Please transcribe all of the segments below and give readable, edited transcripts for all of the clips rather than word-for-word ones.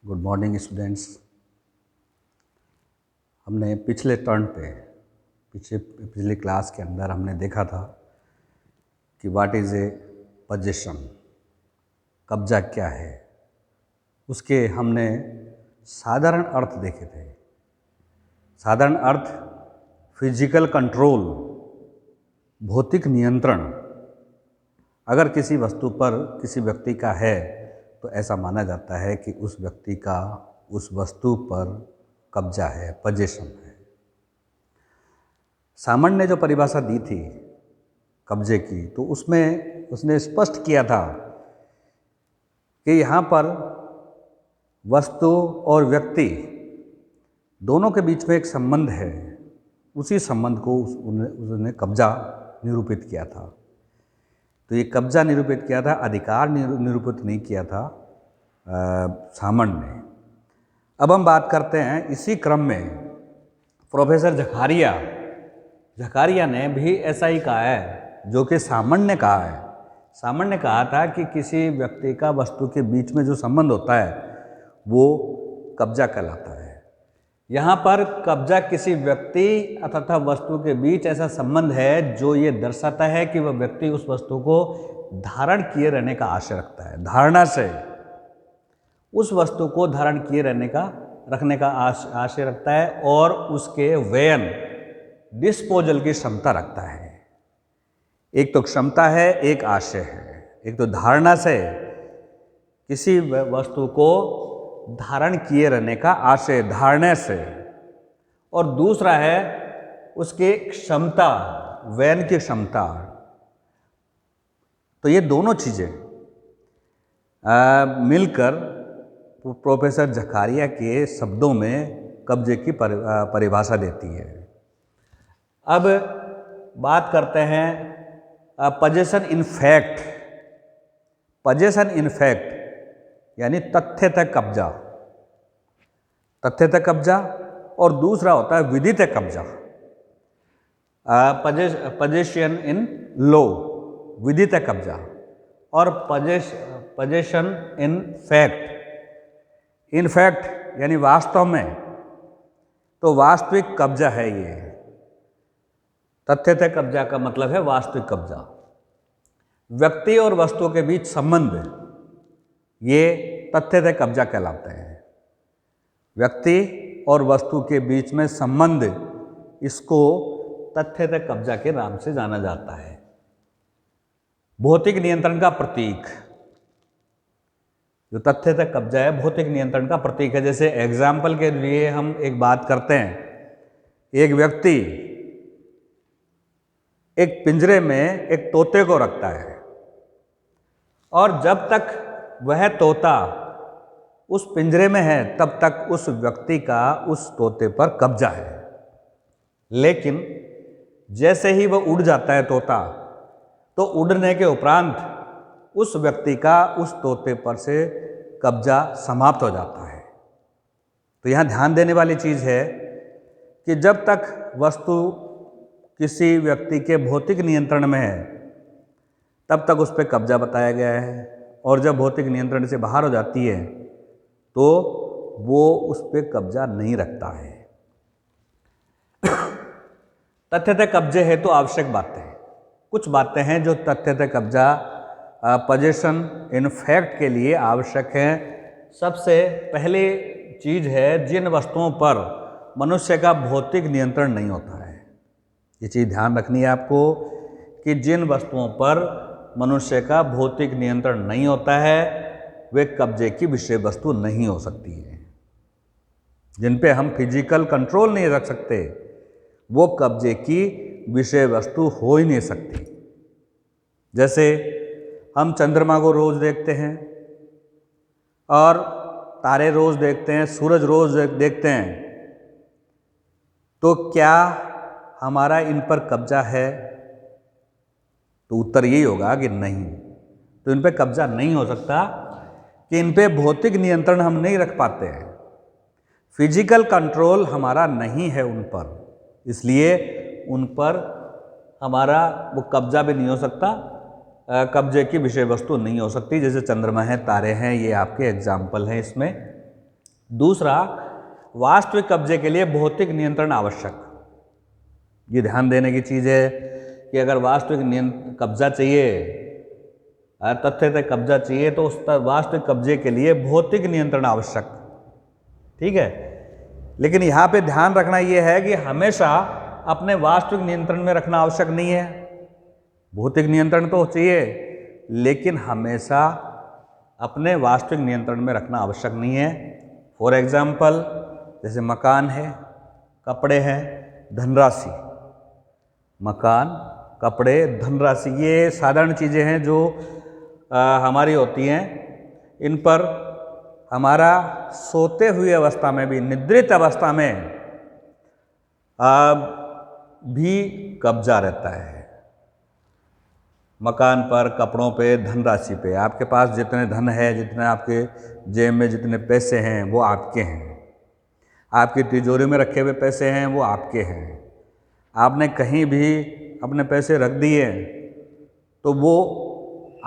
Good morning students. हमने पिछले turn पे पिछली क्लास के अंदर हमने देखा था कि व्हाट इज़ ए पोजीशन, कब्जा क्या है। उसके हमने साधारण अर्थ देखे थे। साधारण अर्थ फिजिकल कंट्रोल, भौतिक नियंत्रण। अगर किसी वस्तु पर किसी व्यक्ति का है तो ऐसा माना जाता है कि उस व्यक्ति का उस वस्तु पर कब्जा है, पोजीशन है। सामान्य ने जो परिभाषा दी थी कब्जे की, तो उसमें उसने स्पष्ट किया था कि यहाँ पर वस्तु और व्यक्ति दोनों के बीच में एक संबंध है। उसी संबंध को उसने कब्जा निरूपित किया था। तो ये कब्जा निरूपित किया था, अधिकार निरूपित नहीं किया था सामान्य ने। अब हम बात करते हैं इसी क्रम में प्रोफेसर झकारिया ने भी ऐसा ही कहा है जो कि सामान्य ने कहा है। सामान्य ने कहा था कि किसी व्यक्ति का वस्तु के बीच में जो संबंध होता है वो कब्जा कहलाता है। यहाँ पर कब्जा किसी व्यक्ति तथा वस्तु के बीच ऐसा संबंध है जो ये दर्शाता है कि वह व्यक्ति उस वस्तु को धारण किए रहने का आशय रखता है। धारणा से उस वस्तु को धारण किए रखने का आशय रखता है और उसके व्ययन डिस्पोजल की क्षमता रखता है। एक तो क्षमता है, एक आशय है। एक तो धारणा से किसी वस्तु को धारण किए रहने का आशय, धारणा से, और दूसरा है उसकी क्षमता, व्ययन की क्षमता। तो ये दोनों चीज़ें मिलकर प्रोफेसर झकारिया के शब्दों में कब्जे की परिभाषा देती है। अब बात करते हैं position in fact. Position in fact यानी तथ्यतः कब्जा, तथ्यतः कब्जा, और दूसरा होता है विधितः कब्जा। पोजीशन इन लॉ, विधितः कब्जा, और position in fact. In fact यानी वास्तव में, तो वास्तविक कब्जा है ये। तथ्यतः कब्जा का मतलब है वास्तविक कब्जा। व्यक्ति और वस्तु के बीच संबंध, ये तथ्यतः कब्जा कहलाते हैं। व्यक्ति और वस्तु के बीच में संबंध, इसको तथ्यतः कब्जा के नाम से जाना जाता है। भौतिक नियंत्रण का प्रतीक, जो तथ्यतः कब्जा है भौतिक नियंत्रण का प्रतीक है। जैसे एग्जाम्पल के लिए हम एक बात करते हैं, एक व्यक्ति एक पिंजरे में एक तोते को रखता है और जब तक वह तोता उस पिंजरे में है तब तक उस व्यक्ति का उस तोते पर कब्जा है। लेकिन जैसे ही वह उड़ जाता है तोता, तो उड़ने के उपरांत उस व्यक्ति का उस तोते पर से कब्जा समाप्त हो जाता है। तो यहाँ ध्यान देने वाली चीज़ है कि जब तक वस्तु किसी व्यक्ति के भौतिक नियंत्रण में है तब तक उस पर कब्जा बताया गया है, और जब भौतिक नियंत्रण से बाहर हो जाती है तो वो उस पर कब्जा नहीं रखता है। तथ्यतः कब्जे है तो आवश्यक बातें, कुछ बातें हैं जो तथ्यतः कब्जा पोजीशन इन फैक्ट के लिए आवश्यक है। सबसे पहली चीज़ है, जिन वस्तुओं पर मनुष्य का भौतिक नियंत्रण नहीं होता है। ये चीज़ ध्यान रखनी है आपको कि जिन वस्तुओं पर मनुष्य का भौतिक नियंत्रण नहीं होता है वे कब्जे की विषय वस्तु नहीं हो सकती है। जिन पे हम फिजिकल कंट्रोल नहीं रख सकते वो कब्जे की विषय वस्तु हो ही नहीं सकती। जैसे हम चंद्रमा को रोज़ देखते हैं और तारे रोज़ देखते हैं, सूरज रोज़ देखते हैं, तो क्या हमारा इन पर कब्जा है? तो उत्तर यही होगा कि नहीं। तो इन पे कब्जा नहीं हो सकता कि इन पे भौतिक नियंत्रण हम नहीं रख पाते हैं। फिजिकल कंट्रोल हमारा नहीं है उन पर, इसलिए उन पर हमारा वो कब्जा भी नहीं हो सकता, कब्जे की विषय वस्तु नहीं हो सकती। जैसे चंद्रमा है, तारे हैं, ये आपके एग्जाम्पल हैं इसमें। दूसरा, वास्तविक कब्जे के लिए भौतिक नियंत्रण आवश्यक। ये ध्यान देने की चीज़ है कि अगर वास्तविक कब्जा चाहिए, तथ्य तक कब्जा चाहिए, तो उस वास्तविक कब्जे के लिए भौतिक नियंत्रण आवश्यक। ठीक है, लेकिन यहाँ पे ध्यान रखना ये है कि हमेशा अपने वास्तविक नियंत्रण में रखना आवश्यक नहीं है। भौतिक नियंत्रण तो चाहिए, लेकिन हमेशा अपने वास्तविक नियंत्रण में रखना आवश्यक नहीं है। फॉर एग्जाम्पल, जैसे मकान है, कपड़े हैं, धनराशि। मकान, कपड़े, धनराशि, ये साधारण चीज़ें हैं जो हमारी होती हैं। इन पर हमारा सोते हुए अवस्था में भी, निद्रित अवस्था में भी कब्जा रहता है। मकान पर, कपड़ों पे, धनराशि पे, आपके पास जितने धन है, जितने आपके जेब में जितने पैसे हैं, वो आपके हैं। आपकी तिजोरी में रखे हुए पैसे हैं, वो आपके हैं। आपने कहीं भी अपने पैसे रख दिए तो वो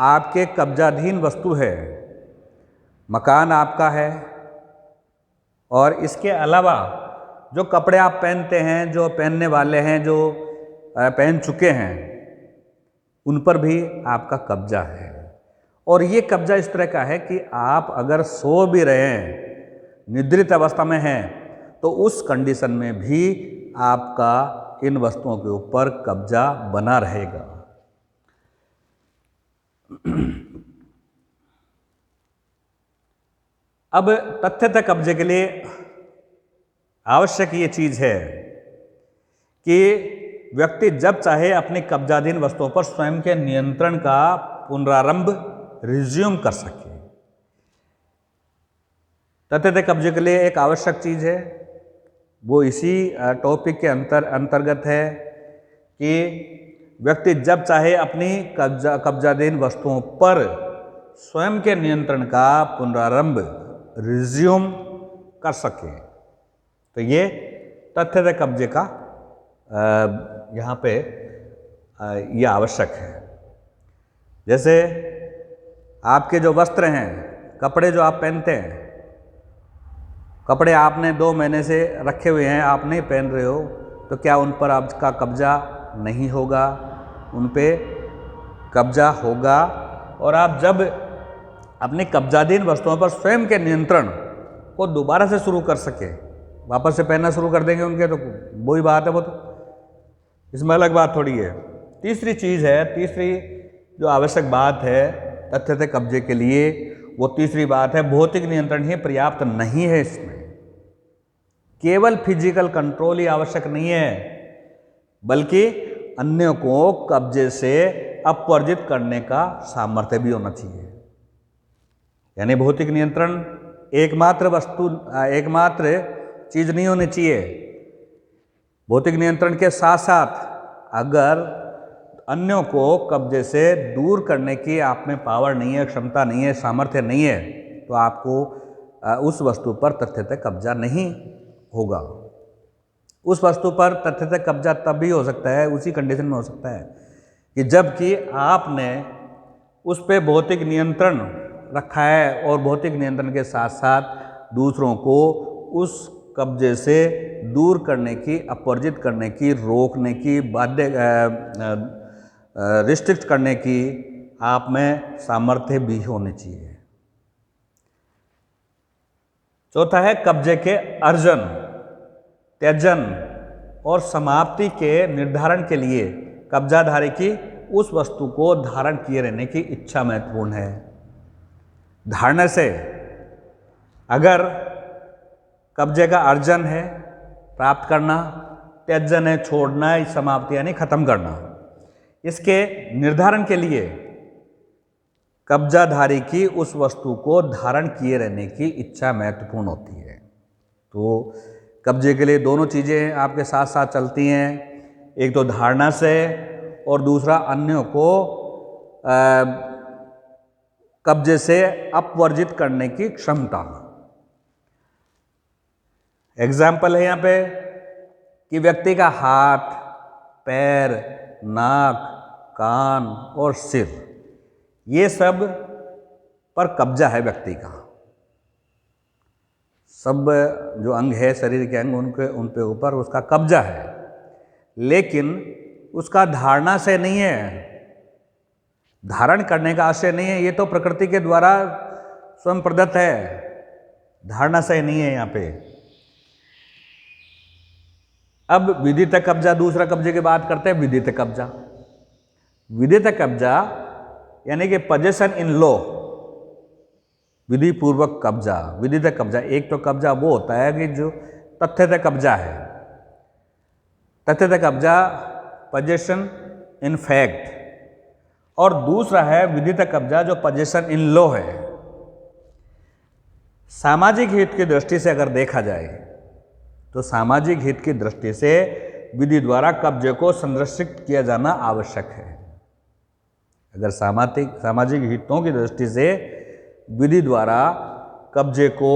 आपके कब्जाधीन वस्तु है। मकान आपका है, और इसके अलावा जो कपड़े आप पहनते हैं, जो पहनने वाले हैं, जो पहन चुके हैं, उन पर भी आपका कब्जा है। और ये कब्जा इस तरह का है कि आप अगर सो भी रहे हैं, निद्रित अवस्था में हैं, तो उस कंडीशन में भी आपका इन वस्तुओं के ऊपर कब्जा बना रहेगा। अब तथ्यतः कब्जे के लिए आवश्यक ये चीज़ है कि व्यक्ति जब चाहे अपनी कब्जाधीन वस्तुओं पर स्वयं के नियंत्रण का पुनरारंभ रिज्यूम कर सके। तथ्यतः कब्जे के लिए एक आवश्यक चीज़ है, वो इसी टॉपिक के अंतर्गत है कि व्यक्ति जब चाहे अपनी कब्जाधीन वस्तुओं पर स्वयं के नियंत्रण का पुनरारंभ रिज्यूम कर सके। तो ये तथ्यतः कब्जे का यहाँ पे ये आवश्यक है। जैसे आपके जो वस्त्र हैं, कपड़े जो आप पहनते हैं, कपड़े आपने 2 महीने से रखे हुए हैं, आप नहीं पहन रहे हो, तो क्या उन पर आपका कब्जा नहीं होगा? उन पे कब्जा होगा। और आप जब अपनी कब्जाधीन वस्तुओं पर स्वयं के नियंत्रण को दोबारा से शुरू कर सके, वापस से पहनना शुरू कर देंगे उनके, तो वही बात है, वो तो इसमें अलग बात थोड़ी है। तीसरी चीज़ है, तीसरी जो आवश्यक बात है तथ्यतः कब्जे के लिए, वो तीसरी बात है, भौतिक नियंत्रण ही पर्याप्त नहीं है। इसमें केवल फिजिकल कंट्रोल ही आवश्यक नहीं है, बल्कि अन्य को कब्जे से अपवर्जित करने का सामर्थ्य भी होना चाहिए। यानी भौतिक नियंत्रण एकमात्र चीज नहीं होनी चाहिए। भौतिक नियंत्रण के साथ साथ अगर अन्यों को कब्जे से दूर करने की आप में पावर नहीं है, क्षमता नहीं है, सामर्थ्य नहीं है, तो आपको उस वस्तु पर तथ्यतः कब्जा नहीं होगा। उस वस्तु पर तथ्यतः कब्जा तब भी हो सकता है, उसी कंडीशन में हो सकता है कि जबकि आपने उस पर भौतिक नियंत्रण रखा है और भौतिक नियंत्रण के साथ साथ दूसरों को उस कब्जे से दूर करने की, अपवर्जित करने की, रोकने की, रिस्ट्रिक्ट करने की आप में सामर्थ्य भी होनी चाहिए। चौथा है कब्जे के अर्जन, त्यजन और समाप्ति के निर्धारण के लिए कब्जाधारी की उस वस्तु को धारण किए रहने की इच्छा महत्वपूर्ण है। धारणा से अगर कब्जे का अर्जन है प्राप्त करना, त्यजन है छोड़ना, समाप्ति यानी खत्म करना, इसके निर्धारण के लिए कब्जाधारी की उस वस्तु को धारण किए रहने की इच्छा महत्वपूर्ण होती है। तो कब्जे के लिए दोनों चीज़ें आपके साथ साथ चलती हैं, एक तो धारणा से और दूसरा अन्यों को कब्जे से अपवर्जित करने की क्षमता। एग्जाम्पल है यहाँ पे कि व्यक्ति का हाथ, पैर, नाक, कान और सिर, ये सब पर कब्जा है व्यक्ति का। सब जो अंग है, शरीर के अंग, उन पे ऊपर उसका कब्जा है, लेकिन उसका धारणा से नहीं है, धारण करने का आशय नहीं है। ये तो प्रकृति के द्वारा स्वयं प्रदत्त है, धारणा से नहीं है यहाँ पे। अब विदित कब्जा, दूसरा कब्जे की बात करते हैं, विदित कब्जा। विदित कब्जा यानी कि पोजेशन इन लॉ, विधि पूर्वक कब्जा, विदित कब्जा। एक तो कब्जा वो होता है कि जो तथ्यतः कब्जा है, तथ्यतः कब्जा, पोजेशन इन फैक्ट, और दूसरा है विदित कब्जा जो पोजेशन इन लॉ है। सामाजिक हित की दृष्टि से अगर देखा जाए तो सामाजिक हित की दृष्टि से विधि द्वारा कब्जे को संरक्षित किया जाना आवश्यक है। अगर सामाजिक हितों की दृष्टि से विधि द्वारा कब्जे को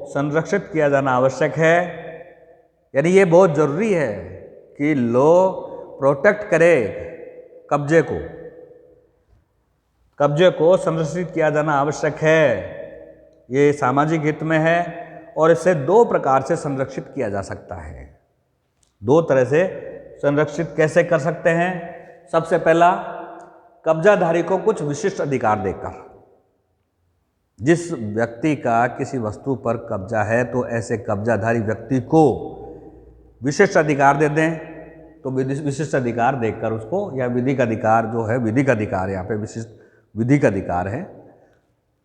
संरक्षित किया जाना आवश्यक है, यानी ये बहुत जरूरी है कि लॉ प्रोटेक्ट करे कब्जे को संरक्षित किया जाना आवश्यक है। ये सामाजिक हित में है और इसे दो प्रकार से संरक्षित किया जा सकता है। दो तरह से संरक्षित कैसे कर सकते हैं? सबसे पहला, कब्जाधारी को कुछ विशिष्ट अधिकार देकर। जिस व्यक्ति का किसी वस्तु पर कब्जा है तो ऐसे कब्जाधारी व्यक्ति को विशिष्ट अधिकार दे दें, तो विशिष्ट अधिकार देकर उसको, या विधिक अधिकार जो है, विधिक अधिकार यहाँ पे विशिष्ट विधिक अधिकार है,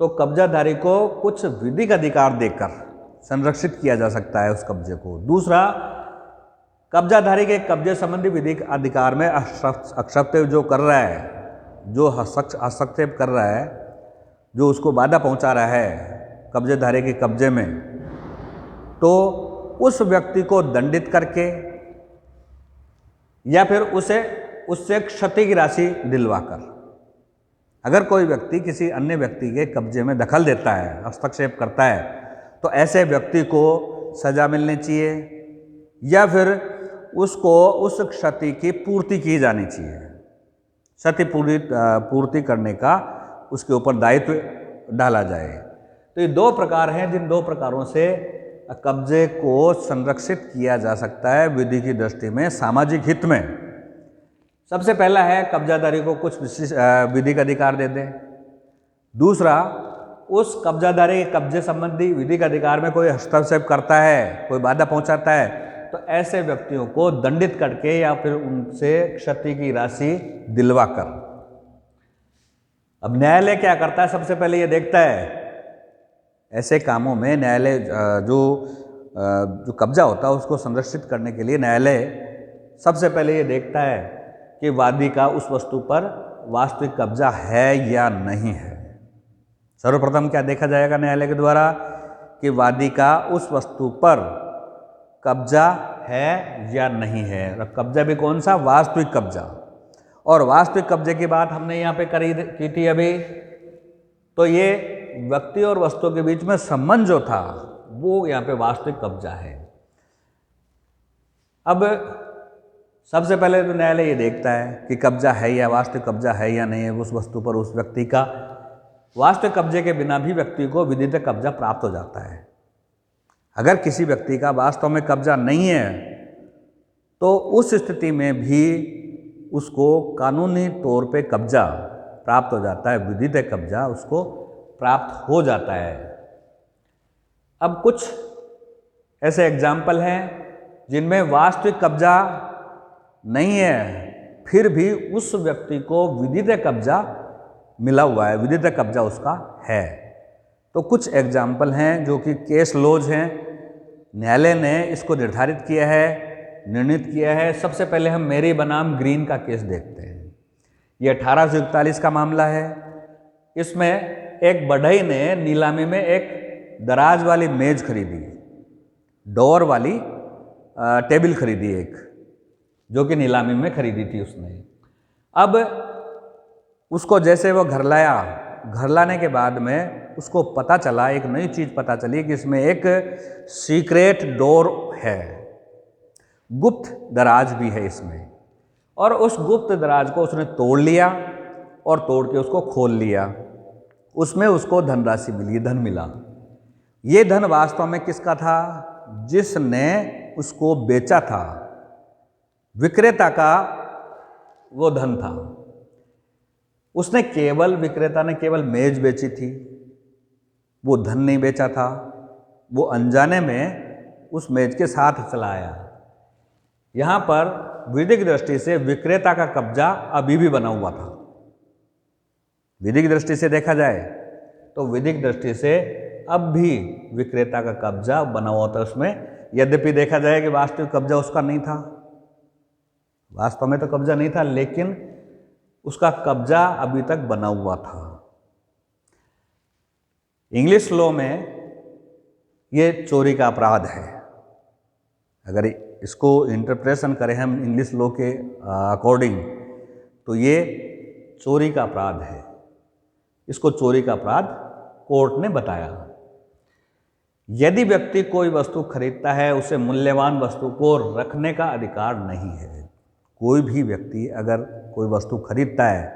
तो कब्जाधारी को कुछ विधिक अधिकार देकर संरक्षित किया जा सकता है उस कब्जे को। दूसरा, कब्जाधारी के कब्जे संबंधी विधिक अधिकार में हस्तक्षेप जो कर रहा है, जो हस्तक्षेप कर रहा है, जो उसको बाधा पहुंचा रहा है कब्जेधारी के कब्जे में, तो उस व्यक्ति को दंडित करके या फिर उससे क्षति की राशि दिलवाकर। अगर कोई व्यक्ति किसी अन्य व्यक्ति के कब्जे में दखल देता है, हस्तक्षेप करता है, तो ऐसे व्यक्ति को सजा मिलनी चाहिए या फिर उसको उस क्षति की पूर्ति की जानी चाहिए। क्षति पूर्ति करने का उसके ऊपर दायित्व डाला जाए। तो ये दो प्रकार हैं जिन दो प्रकारों से कब्जे को संरक्षित किया जा सकता है विधि की दृष्टि में, सामाजिक हित में। सबसे पहला है कब्जाधारी को कुछ विशिष्ट विधिक अधिकार दे दें। दूसरा, उस कब्जाधारी के कब्जे संबंधी विधिक अधिकार में कोई हस्तक्षेप करता है, कोई बाधा पहुंचाता है, तो ऐसे व्यक्तियों को दंडित करके या फिर उनसे क्षति की राशि दिलवाकर। अब न्यायालय क्या करता है? सबसे पहले ये देखता है, ऐसे कामों में न्यायालय जो कब्जा होता है उसको संरक्षित करने के लिए न्यायालय सबसे पहले ये देखता है कि वादी का उस वस्तु पर वास्तविक कब्जा है या नहीं है। सर्वप्रथम क्या देखा जाएगा न्यायालय के द्वारा? कि वादी का उस वस्तु पर कब्जा है या नहीं है। और कब्जा भी कौन सा? वास्तविक कब्जा। और वास्तविक कब्जे की बात हमने यहाँ पे की थी अभी। तो ये व्यक्ति और वस्तु के बीच में संबंध जो था वो यहाँ पे वास्तविक कब्जा है। अब सबसे पहले तो न्यायालय ये देखता है कि कब्जा है या वास्तविक कब्जा है या नहीं है उस वस्तु पर उस व्यक्ति का। वास्तविक कब्जे के बिना भी व्यक्ति को विधिक कब्जा प्राप्त हो जाता है। अगर किसी व्यक्ति का वास्तव में कब्जा नहीं है तो उस स्थिति में भी उसको कानूनी तौर पे कब्जा प्राप्त हो जाता है, विधिक कब्जा उसको प्राप्त हो जाता है। अब कुछ ऐसे एग्जाम्पल हैं जिनमें वास्तविक कब्जा नहीं है फिर भी उस व्यक्ति को विधिक कब्जा मिला हुआ है, विधिक कब्जा उसका है। तो कुछ एग्जाम्पल हैं जो कि केस लॉज हैं, न्यायालय ने इसको निर्धारित किया है, निर्णित किया है। सबसे पहले हम मेरी बनाम ग्रीन का केस देखते हैं। ये 1841 का मामला है। इसमें एक बढ़ई ने नीलामी में एक दराज वाली मेज खरीदी, डोर वाली टेबल खरीदी एक, जो कि नीलामी में खरीदी थी उसने। अब उसको जैसे वो घर लाया, घर लाने के बाद में उसको पता चला, एक नई चीज़ पता चली कि इसमें एक सीक्रेट डोर है, गुप्त दराज भी है इसमें। और उस गुप्त दराज को उसने तोड़ लिया और तोड़ के उसको खोल लिया। उसमें उसको धनराशि मिली, धन मिला। ये धन वास्तव में किसका था? जिसने उसको बेचा था, विक्रेता का वो धन था। उसने केवल, विक्रेता ने केवल मेज बेची थी, वो धन नहीं बेचा था। वो अनजाने में उस मेज के साथ चला आया। यहाँ पर वैदिक दृष्टि से विक्रेता का कब्जा अभी भी बना हुआ था। वैदिक दृष्टि से देखा जाए तो वैदिक दृष्टि से अब भी विक्रेता का कब्जा बना हुआ था उसमें, यद्यपि देखा जाए कि वास्तविक कब्जा उसका नहीं था, वास्तव में तो कब्जा नहीं था, लेकिन उसका कब्जा अभी तक बना हुआ था। इंग्लिश लॉ में ये चोरी का अपराध है। अगर इसको इंटरप्रेशन करें हम इंग्लिश लॉ के अकॉर्डिंग, तो ये चोरी का अपराध है। इसको चोरी का अपराध कोर्ट ने बताया। यदि व्यक्ति कोई वस्तु खरीदता है, उसे मूल्यवान वस्तु को रखने का अधिकार नहीं है। कोई भी व्यक्ति अगर कोई वस्तु खरीदता है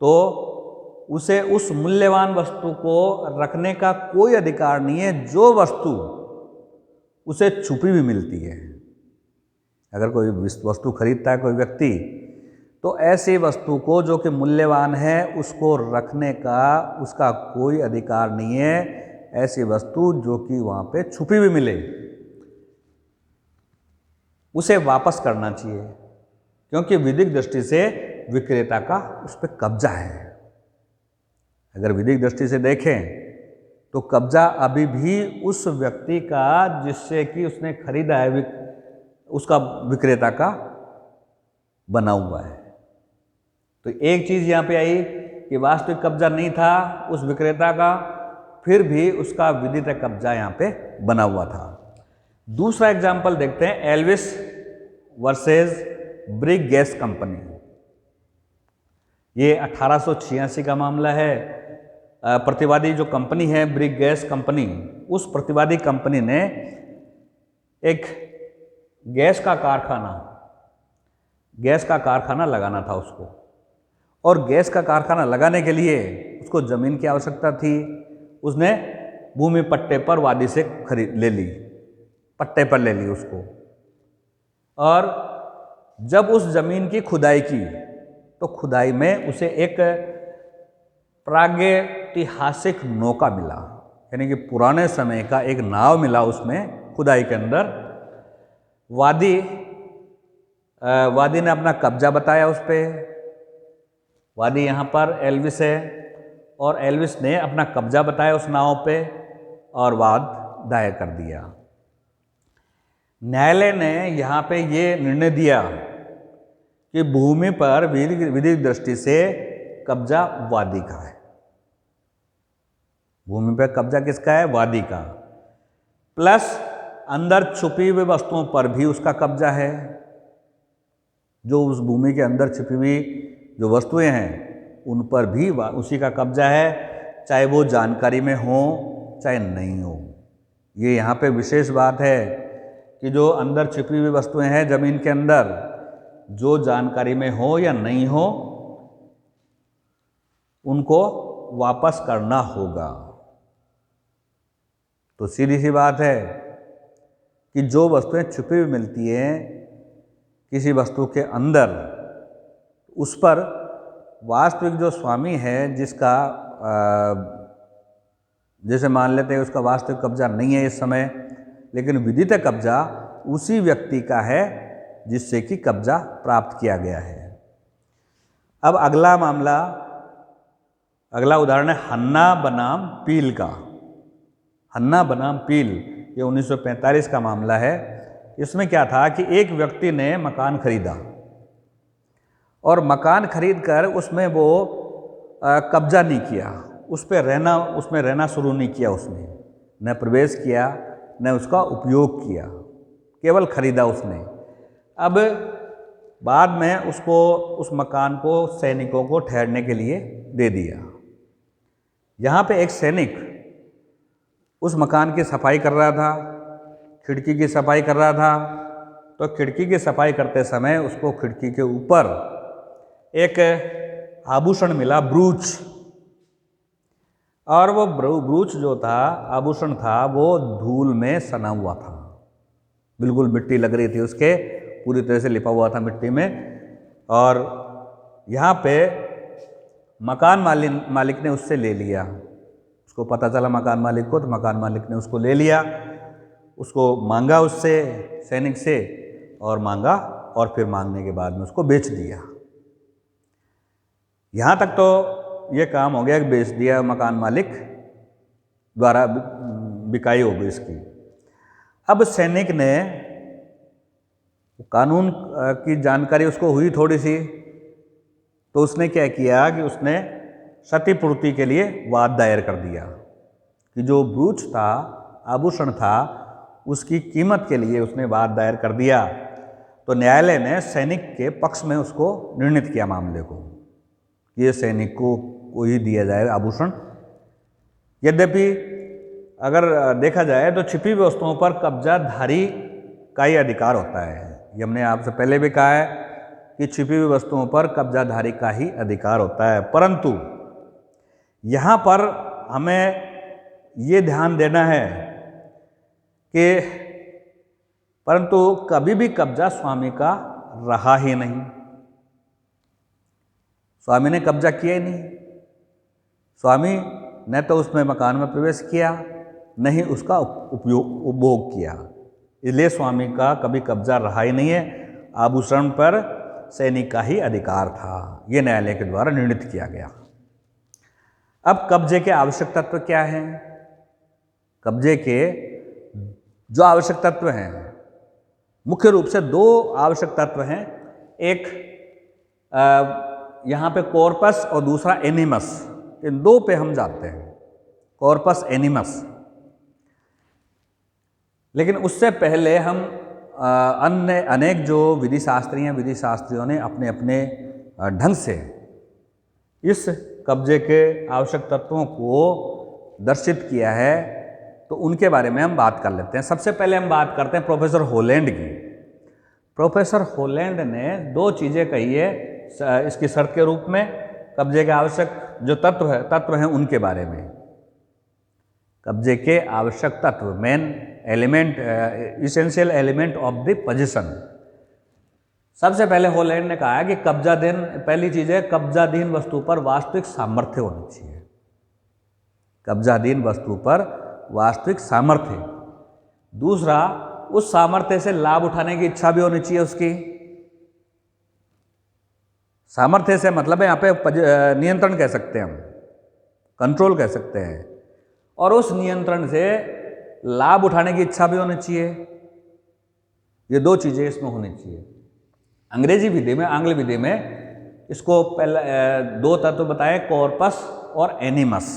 तो उसे उस मूल्यवान वस्तु को रखने का कोई अधिकार नहीं है, जो वस्तु उसे छुपी भी मिलती है। अगर कोई वस्तु खरीदता है कोई व्यक्ति, तो ऐसी वस्तु को जो कि मूल्यवान है उसको रखने का उसका कोई अधिकार नहीं है। ऐसी वस्तु जो कि वहाँ पे छुपी भी मिले उसे वापस करना चाहिए, क्योंकि विधिक दृष्टि से विक्रेता का उस पर कब्जा है। अगर विधिक दृष्टि से देखें तो कब्जा अभी भी उस व्यक्ति का जिससे कि उसने खरीदा है, उसका विक्रेता का बना हुआ है। तो एक चीज़ यहाँ पे आई कि वास्तविक कब्जा नहीं था उस विक्रेता का, फिर भी उसका विधिक कब्जा यहाँ पे बना हुआ था। दूसरा एग्जाम्पल देखते हैं, एल्विस वर्सेस ब्रिग गैस कंपनी। ये 1886 का मामला है। प्रतिवादी जो कंपनी है ब्रिग गैस कंपनी, उस प्रतिवादी कंपनी ने एक गैस का कारखाना लगाना था उसको, और गैस का कारखाना लगाने के लिए उसको ज़मीन की आवश्यकता थी। उसने भूमि पट्टे पर वादी से पट्टे पर ले ली उसको, और जब उस ज़मीन की खुदाई की तो खुदाई में उसे एक प्रागैतिहासिक नौका मिला, यानी कि पुराने समय का एक नाव मिला उसमें खुदाई के अंदर। वादी ने अपना कब्जा बताया उस पर। वादी यहाँ पर एल्विस है, और एल्विस ने अपना कब्जा बताया उस नाव पे और वाद दायर कर दिया। न्यायालय ने यहाँ पे ये निर्णय दिया कि भूमि पर विधिक दृष्टि से कब्जा वादी का है। भूमि पर कब्जा किसका है? वादी का। प्लस अंदर छुपी हुई वस्तुओं पर भी उसका कब्जा है। जो उस भूमि के अंदर छिपी हुई जो वस्तुएं हैं उन पर भी उसी का कब्जा है, चाहे वो जानकारी में हो चाहे नहीं हो। ये यहाँ पे विशेष बात है कि जो अंदर छिपी हुई वस्तुएं हैं ज़मीन के अंदर, जो जानकारी में हो या नहीं हो, उनको वापस करना होगा। तो सीधी सी बात है कि जो वस्तुएं छुपी हुई मिलती हैं किसी वस्तु के अंदर, उस पर वास्तविक जो स्वामी है, जिसका जैसे मान लेते हैं उसका वास्तविक कब्जा नहीं है इस समय, लेकिन विधिक कब्जा उसी व्यक्ति का है जिससे कि कब्जा प्राप्त किया गया है। अब अगला उदाहरण है हन्ना बनाम पील का। हन्ना बनाम पील, ये 1945 का मामला है। इसमें क्या था कि एक व्यक्ति ने मकान खरीदा, और मकान खरीदकर उसमें वो कब्जा नहीं किया, उसमें रहना शुरू नहीं किया। उसने न प्रवेश किया न उसका उपयोग किया, केवल खरीदा उसने। अब बाद में उसको उस मकान को सैनिकों को ठहरने के लिए दे दिया। यहाँ पे एक सैनिक उस मकान की सफाई कर रहा था, खिड़की की सफाई कर रहा था। तो खिड़की की सफाई करते समय उसको खिड़की के ऊपर एक आभूषण मिला, ब्रूच। और वो ब्रूच जो था, आभूषण था, वो धूल में सना हुआ था, बिल्कुल मिट्टी लग रही थी उसके, पूरी तरह से लिपा हुआ था मिट्टी में। और यहाँ पे मकान मालिक ने उससे ले लिया, उसको पता चला मकान मालिक को, तो मकान मालिक ने उसको ले लिया, उसको मांगा उससे, सैनिक से, और मांगा, और फिर मांगने के बाद में उसको बेच दिया। यहाँ तक तो ये काम हो गया कि बेच दिया, मकान मालिक द्वारा बिकाई हो गई इसकी। अब सैनिक ने, कानून की जानकारी उसको हुई थोड़ी सी, तो उसने क्या किया कि उसने क्षतिपूर्ति के लिए वाद दायर कर दिया कि जो ब्रूच था, आभूषण था, उसकी कीमत के लिए उसने वाद दायर कर दिया। तो न्यायालय ने सैनिक के पक्ष में उसको निर्णित किया मामले को, ये सैनिक को ही दिया जाए आभूषण। यद्यपि अगर देखा जाए तो छिपी हुई वस्तुओं पर कब्जाधारी का ही अधिकार होता है। ये हमने आपसे पहले भी कहा है कि छिपी हुई वस्तुओं पर कब्जाधारी का ही अधिकार होता है, परंतु यहाँ पर हमें ये ध्यान देना है कि परंतु कभी भी कब्जा स्वामी का रहा ही नहीं, स्वामी ने कब्जा किया ही नहीं, स्वामी न तो उसमें मकान में प्रवेश किया, न ही उसका उपभोग किया, इसलिए स्वामी का कभी कब्जा रहा ही नहीं है। आभूषण पर सैनिक का ही अधिकार था, ये न्यायालय के द्वारा निर्णित किया गया। अब कब्जे के आवश्यक तत्व क्या हैं? कब्जे के जो आवश्यक तत्व हैं, मुख्य रूप से दो आवश्यक तत्व हैं। एक यहाँ पे कॉर्पस और दूसरा एनिमस, इन दो पे हम जाते हैं, कॉर्पस एनिमस। लेकिन उससे पहले हम अन्य अनेक जो विधि शास्त्रियों ने अपने अपने ढंग से इस कब्जे के आवश्यक तत्वों को दर्शित किया है, तो उनके बारे में हम बात कर लेते हैं। सबसे पहले हम बात करते हैं प्रोफेसर होलैंड की। प्रोफेसर होलैंड ने दो चीज़ें कही है इसकी शर्त के रूप में, कब्जे के आवश्यक जो तत्व हैं उनके बारे में। कब्जे के आवश्यक तत्व, main element, essential element of the position. सबसे पहले होलैंड ने कहा है कि कब्जाधीन, पहली चीज़ है कब्जाधीन वस्तु पर वास्तविक सामर्थ्य होनी चाहिए। कब्जाधीन वस्तु पर वास्तविक सामर्थ्य। दूसरा, उस सामर्थ्य से लाभ उठाने की इच्छा भी होनी चाहिए उसकी। सामर्थ्य से मतलब है यहाँ पे नियंत्रण कह सकते हैं हम, कंट्रोल कह सकते हैं, और उस नियंत्रण से लाभ उठाने की इच्छा भी होनी चाहिए। ये दो चीज़ें इसमें होनी चाहिए। अंग्रेजी विधि में, आंग्ल विधि में इसको पहले दो तत्व बताए, कॉर्पस और एनिमस।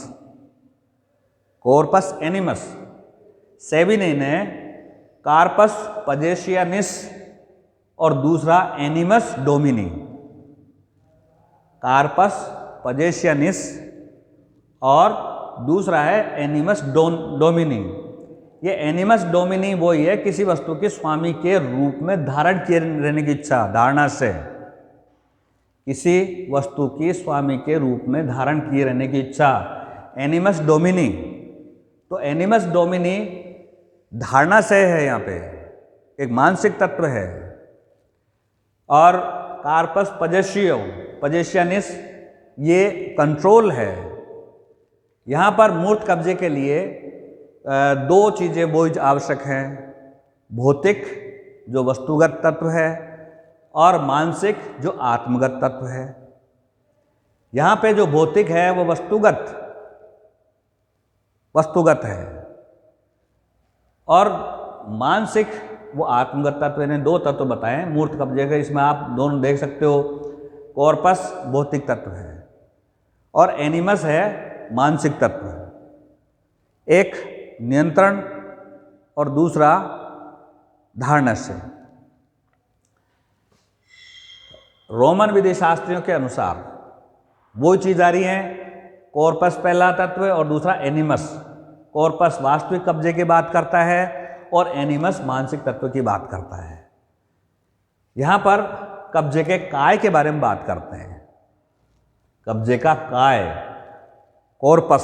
कॉर्पस एनिमस। सेविनी ने कार्पस पजेशियनिस और दूसरा एनिमस डोमिनी। कार्पस पजेशियनिस और दूसरा है एनिमस डोमिनी। ये एनिमस डोमिनी वही है किसी वस्तु के स्वामी के रूप में धारण किए रहने की इच्छा, धारणा से। किसी वस्तु की स्वामी के रूप में धारण किए रहने की इच्छा, एनिमस डोमिनी। तो एनिमस डोमिनी धारणा से है, यहाँ पे एक मानसिक तत्व है। और कार्पस पजेशियनिस ये कंट्रोल है। यहाँ पर मूर्त कब्जे के लिए दो चीज़ें वो आवश्यक हैं, भौतिक जो वस्तुगत तत्व है और मानसिक जो आत्मगत तत्व है। यहाँ पे जो भौतिक है वो वस्तुगत है, और मानसिक वो आत्मगत तत्व। इन्हें दो तत्व बताएं मूर्त कब्जे के, इसमें आप दोनों देख सकते हो। कॉर्पस भौतिक तत्व है और एनिमस है मानसिक तत्व। एक नियंत्रण और दूसरा धारणा से। रोमन विधि शास्त्रियों के अनुसार वो चीज़ आ रही है, कॉर्पस पहला तत्व और दूसरा एनिमस। कॉर्पस वास्तविक कब्जे की बात करता है और एनिमस मानसिक तत्व की बात करता है। यहाँ पर कब्जे के काय के बारे में बात करते हैं। कब्जे का काय, कॉर्पस,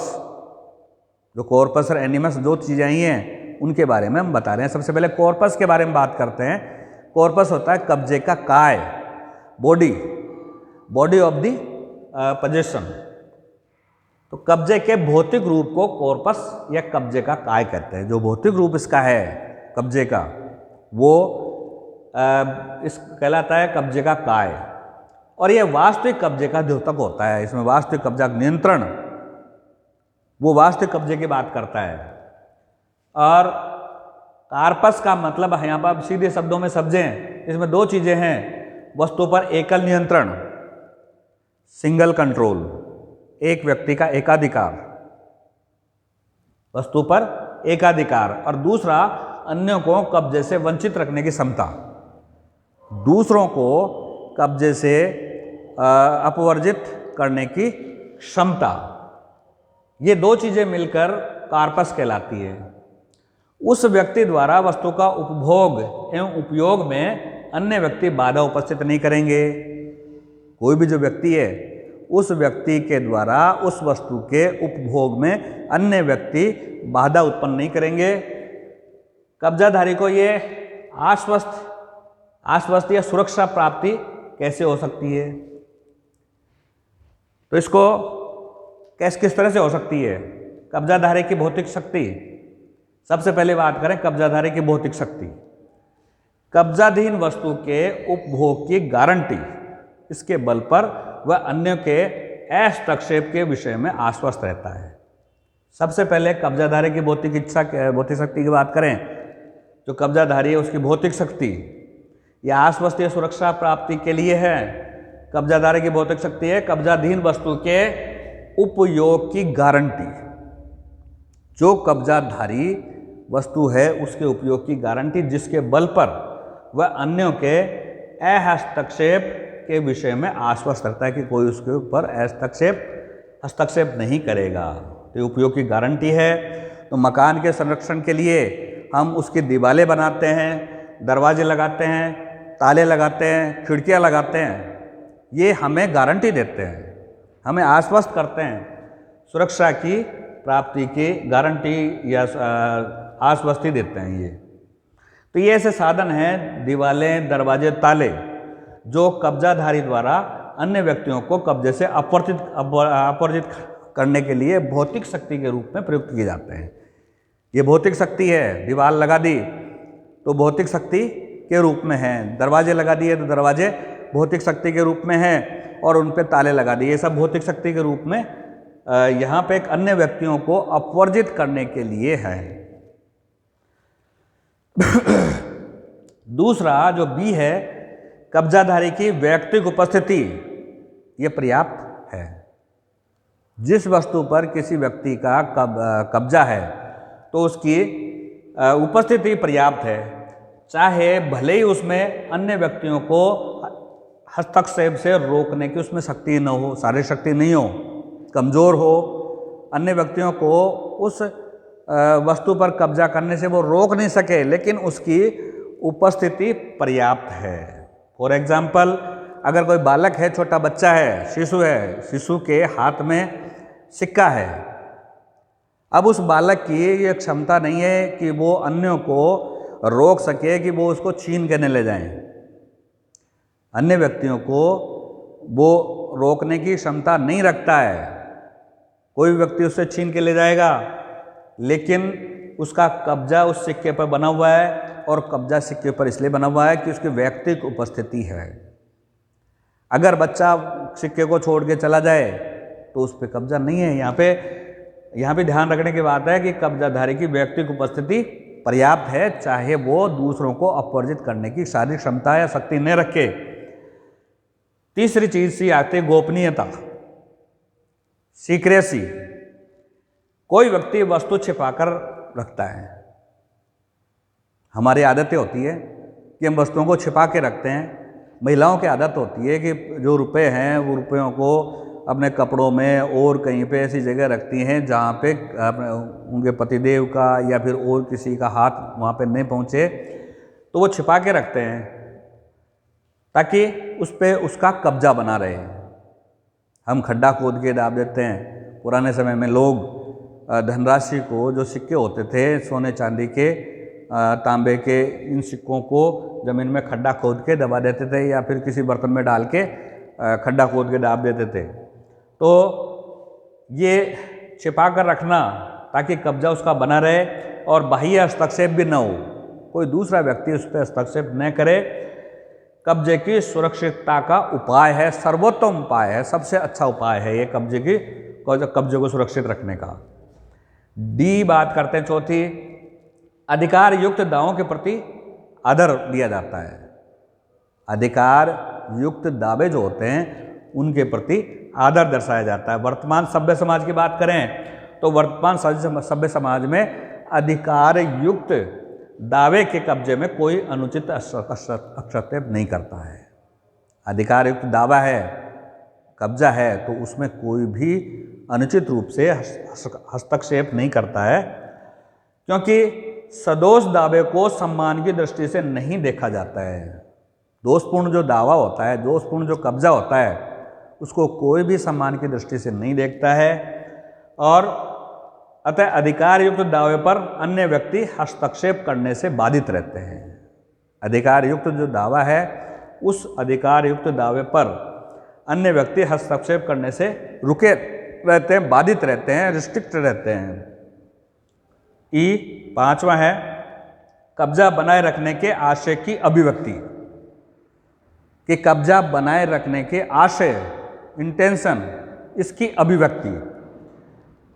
जो कॉर्पस और एनिमस दो चीज़ें आई हैं उनके बारे में हम बता रहे हैं। सबसे पहले कॉर्पस के बारे में बात करते हैं। कॉर्पस होता है कब्जे का काय, बॉडी ऑफ द पोजेशन। तो कब्जे के भौतिक रूप को कॉर्पस या कब्जे का काय कहते हैं। जो भौतिक रूप इसका है कब्जे का, वो इस कहलाता है कब्जे का काय। और यह वास्तविक कब्जे का द्योतक होता है। इसमें वास्तविक कब्जा नियंत्रण, वो वास्तविक कब्जे की बात करता है। और कार्पस का मतलब यहाँ पर सीधे शब्दों में समझें, इसमें दो चीज़ें हैं। वस्तु पर एकल नियंत्रण, सिंगल कंट्रोल, एक व्यक्ति का एकाधिकार, वस्तु पर एकाधिकार। और दूसरा, अन्यों को कब्जे से वंचित रखने की क्षमता, दूसरों को कब्जे से अपवर्जित करने की क्षमता। ये दो चीज़ें मिलकर कार्पस कहलाती है। उस व्यक्ति द्वारा वस्तु का उपभोग एवं उपयोग में अन्य व्यक्ति बाधा उपस्थित नहीं करेंगे। कोई भी जो व्यक्ति है, उस व्यक्ति के द्वारा उस वस्तु के उपभोग में अन्य व्यक्ति बाधा उत्पन्न नहीं करेंगे। कब्जाधारी को ये आश्वस्त या सुरक्षा प्राप्ति कैसे हो सकती है? तो इसको किस तरह से हो सकती है? कब्जाधारी की भौतिक शक्ति। सबसे पहले बात करें कब्जाधारी की भौतिक शक्ति। कब्जाधीन वस्तु के उपभोग की गारंटी, इसके बल पर वह अन्य के हस्तक्षेप के विषय में आश्वस्त रहता है। सबसे पहले कब्जाधारी की भौतिक शक्ति की बात करें, जो कब्जाधारी है उसकी भौतिक शक्ति यह आश्वस्त या सुरक्षा प्राप्ति के लिए है। कब्जाधारी की भौतिक शक्ति है कब्जाधीन वस्तु के उपयोग की गारंटी। जो कब्जाधारी वस्तु है उसके उपयोग की गारंटी, जिसके बल पर वह अन्यों के हस्तक्षेप के विषय में आश्वस्त रहता है कि कोई उसके ऊपर हस्तक्षेप नहीं करेगा। तो उपयोग की गारंटी है। तो मकान के संरक्षण के लिए हम उसकी दीवारें बनाते हैं, दरवाजे लगाते हैं, ताले लगाते हैं, खिड़कियां लगाते हैं। ये हमें गारंटी देते हैं, हमें आश्वस्त करते हैं, सुरक्षा की प्राप्ति की गारंटी या आश्वस्ति देते हैं ये। तो ये ऐसे साधन हैं, दीवारें, दरवाजे, ताले, जो कब्जाधारी द्वारा अन्य व्यक्तियों को कब्जे से अपवर्जित करने के लिए भौतिक शक्ति के रूप में प्रयुक्त किए जाते हैं। ये भौतिक शक्ति है। दीवार लगा दी तो भौतिक शक्ति के रूप में है, दरवाजे लगा दिए तो दरवाजे भौतिक शक्ति के रूप में हैं, और उन पे ताले लगा दिए, ये सब भौतिक शक्ति के रूप में यहाँ पे एक अन्य व्यक्तियों को अपवर्जित करने के लिए है। दूसरा जो बी है, कब्जाधारी की वैयक्तिक उपस्थिति, ये पर्याप्त है। जिस वस्तु पर किसी व्यक्ति का कब्जा है तो उसकी उपस्थिति पर्याप्त है, चाहे भले ही उसमें अन्य व्यक्तियों को हस्तक्षेप से रोकने की उसमें शक्ति न हो, शारीरिक शक्ति नहीं हो, कमज़ोर हो, अन्य व्यक्तियों को उस वस्तु पर कब्जा करने से वो रोक नहीं सके, लेकिन उसकी उपस्थिति पर्याप्त है। फॉर एग्जाम्पल, अगर कोई बालक है, छोटा बच्चा है, शिशु है, शिशु के हाथ में सिक्का है। अब उस बालक की ये क्षमता नहीं है कि वो अन्यों को रोक सके कि वो उसको छीन के न ले जाएं। अन्य व्यक्तियों को वो रोकने की क्षमता नहीं रखता है। कोई व्यक्ति उससे छीन के ले जाएगा, लेकिन उसका कब्जा उस सिक्के पर बना हुआ है, और कब्जा सिक्के पर इसलिए बना हुआ है कि उसकी वैयक्तिक उपस्थिति है। अगर बच्चा सिक्के को छोड़ के चला जाए तो उस पर कब्जा नहीं है। यहाँ पे ध्यान रखने की बात है कि कब्जाधारी की वैयक्तिक उपस्थिति पर्याप्त है, चाहे वो दूसरों को अपवर्जित करने की शारीरिक क्षमता या शक्ति न रखे। तीसरी चीज सी आती है गोपनीयता, सीक्रेसी। कोई व्यक्ति वस्तु छिपाकर रखता है। हमारी आदतें होती है कि हम वस्तुओं को छिपा के रखते हैं। महिलाओं की आदत होती है कि जो रुपए हैं वो रुपयों को अपने कपड़ों में और कहीं पे ऐसी जगह रखती हैं जहाँ पे उनके पतिदेव का या फिर और किसी का हाथ वहाँ पे नहीं पहुँचे, तो वो छिपा के रखते हैं ताकि उस पर उसका कब्जा बना रहे। हम खड्डा खोद के डाल देते हैं। पुराने समय में लोग धनराशि को, जो सिक्के होते थे सोने चांदी के, तांबे के, इन सिक्कों को ज़मीन में खड्डा खोद के दबा देते थे या फिर किसी बर्तन में डाल के खड्डा खोद के दाब देते थे। तो ये छिपा कर रखना ताकि कब्जा उसका बना रहे और बाह्य हस्तक्षेप भी न हो, कोई दूसरा व्यक्ति उस पर हस्तक्षेप न करे, कब्जे की सुरक्षितता का उपाय है, सर्वोत्तम उपाय है, सबसे अच्छा उपाय है ये कब्जे को सुरक्षित रखने का। डी बात करते हैं चौथी, अधिकार युक्त दावों के प्रति आदर दिया जाता है। अधिकार युक्त दावे जो होते हैं उनके प्रति आदर दर्शाया जाता है। वर्तमान सभ्य समाज की बात करें तो वर्तमान सभ्य समाज में अधिकार युक्त दावे के कब्जे में कोई अनुचित हस्तक्षेप नहीं करता है। अधिकार युक्त दावा है, कब्जा है, तो उसमें कोई भी अनुचित रूप से हस्तक्षेप नहीं करता है, क्योंकि सदोष दावे को सम्मान की दृष्टि से नहीं देखा जाता है। दोषपूर्ण जो दावा होता है, दोषपूर्ण जो कब्जा होता है, उसको कोई भी सम्मान की दृष्टि से नहीं देखता है और अतः अधिकार युक्त दावे पर अन्य व्यक्ति हस्तक्षेप करने से बाधित रहते हैं। अधिकार युक्त जो दावा है, उस अधिकार युक्त दावे पर अन्य व्यक्ति हस्तक्षेप करने से रुके रहते हैं, बाधित रहते हैं, रिस्ट्रिक्ट रहते हैं। ई पांचवा है, कब्जा बनाए रखने के आशय की अभिव्यक्ति। कि कब्जा बनाए रखने के आशय, इंटेंशन, इसकी अभिव्यक्ति।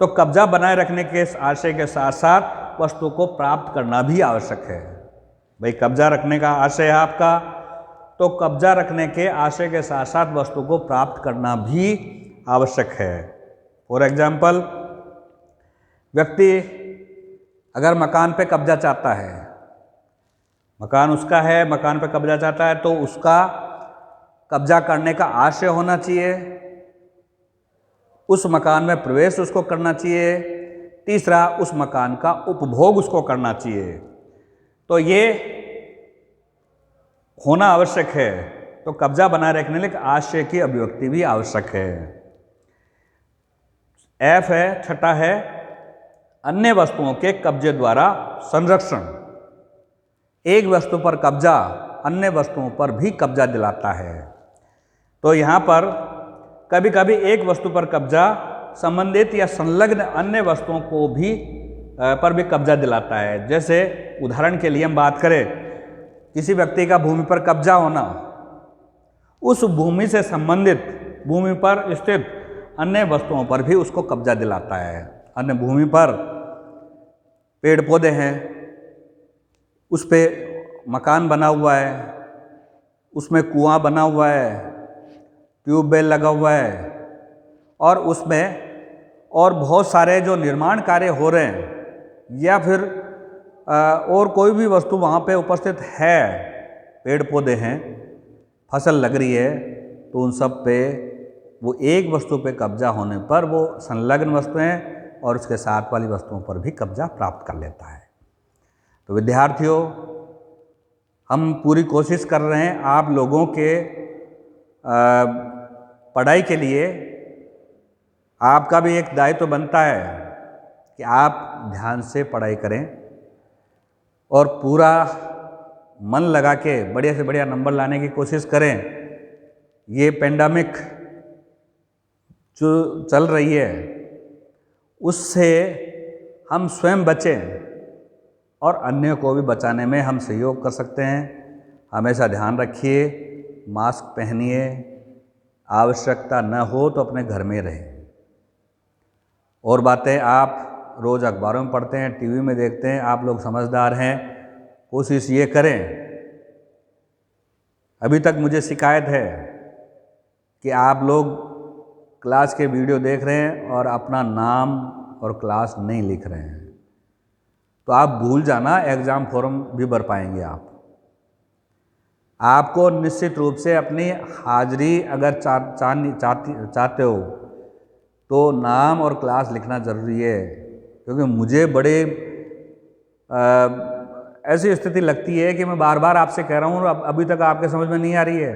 तो कब्जा बनाए रखने के आशय के साथ साथ वस्तु को प्राप्त करना भी आवश्यक है। भाई कब्जा रखने का आशय है आपका, तो कब्जा रखने के आशय के साथ साथ वस्तु को प्राप्त करना भी आवश्यक है। फॉर एग्जाम्पल, व्यक्ति अगर मकान पे कब्जा चाहता है, मकान उसका है, मकान पे कब्जा चाहता है, तो उसका कब्जा करने का आशय होना चाहिए, उस मकान में प्रवेश उसको करना चाहिए, तीसरा उस मकान का उपभोग उसको करना चाहिए। तो ये होना आवश्यक है। तो कब्जा बनाए रखने के लिए आशय की अभिव्यक्ति भी आवश्यक है। एफ है, छठा है, अन्य वस्तुओं के कब्जे द्वारा संरक्षण। एक वस्तु पर कब्जा अन्य वस्तुओं पर भी कब्जा दिलाता है। तो यहाँ पर कभी कभी एक वस्तु पर कब्जा संबंधित या संलग्न अन्य वस्तुओं को भी पर भी कब्जा दिलाता है। जैसे उदाहरण के लिए हम बात करें, किसी व्यक्ति का भूमि पर कब्जा होना, उस भूमि से संबंधित भूमि पर स्थित अन्य वस्तुओं पर भी उसको कब्जा दिलाता है। अन्य भूमि पर पेड़ पौधे हैं, उस पे मकान बना हुआ है, उसमें कुआं बना हुआ है, ट्यूबवेल लगा हुआ है और उसमें और बहुत सारे जो निर्माण कार्य हो रहे हैं या फिर और कोई भी वस्तु वहाँ पे उपस्थित है, पेड़ पौधे हैं, फसल लग रही है, तो उन सब पे वो एक वस्तु पे कब्जा होने पर वो संलग्न वस्तुएं और उसके साथ वाली वस्तुओं पर भी कब्जा प्राप्त कर लेता है। तो विद्यार्थियों, हम पूरी कोशिश कर रहे हैं आप लोगों के पढ़ाई के लिए। आपका भी एक दायित्व तो बनता है कि आप ध्यान से पढ़ाई करें और पूरा मन लगा के बढ़िया से बढ़िया नंबर लाने की कोशिश करें। ये पेंडेमिक जो चल रही है उससे हम स्वयं बचें और अन्य को भी बचाने में हम सहयोग कर सकते हैं। हमेशा ध्यान रखिए, मास्क पहनिए, आवश्यकता न हो तो अपने घर में रहें। और बातें आप रोज़ अखबारों में पढ़ते हैं, टीवी में देखते हैं, आप लोग समझदार हैं, कोशिश ये करें। अभी तक मुझे शिकायत है कि आप लोग क्लास के वीडियो देख रहे हैं और अपना नाम और क्लास नहीं लिख रहे हैं, तो आप भूल जाना, एग्ज़ाम फॉर्म भी भर पाएंगे आपको निश्चित रूप से अपनी हाजिरी अगर चाहते हो तो नाम और क्लास लिखना ज़रूरी है। क्योंकि मुझे बड़े ऐसी स्थिति लगती है कि मैं बार बार आपसे कह रहा हूँ, अभी तक आपके समझ में नहीं आ रही है।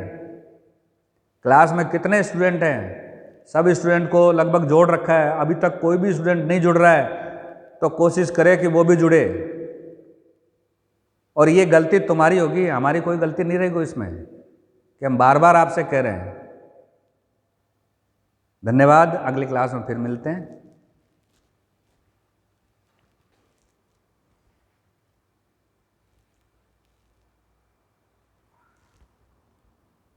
क्लास में कितने स्टूडेंट हैं, सब स्टूडेंट को लगभग जोड़ रखा है, अभी तक कोई भी स्टूडेंट नहीं जुड़ रहा है तो कोशिश करें कि वो भी जुड़े। और ये गलती तुम्हारी होगी, हमारी कोई गलती नहीं रहेगी इसमें कि हम बार बार आपसे कह रहे हैं। धन्यवाद, अगली क्लास में फिर मिलते हैं।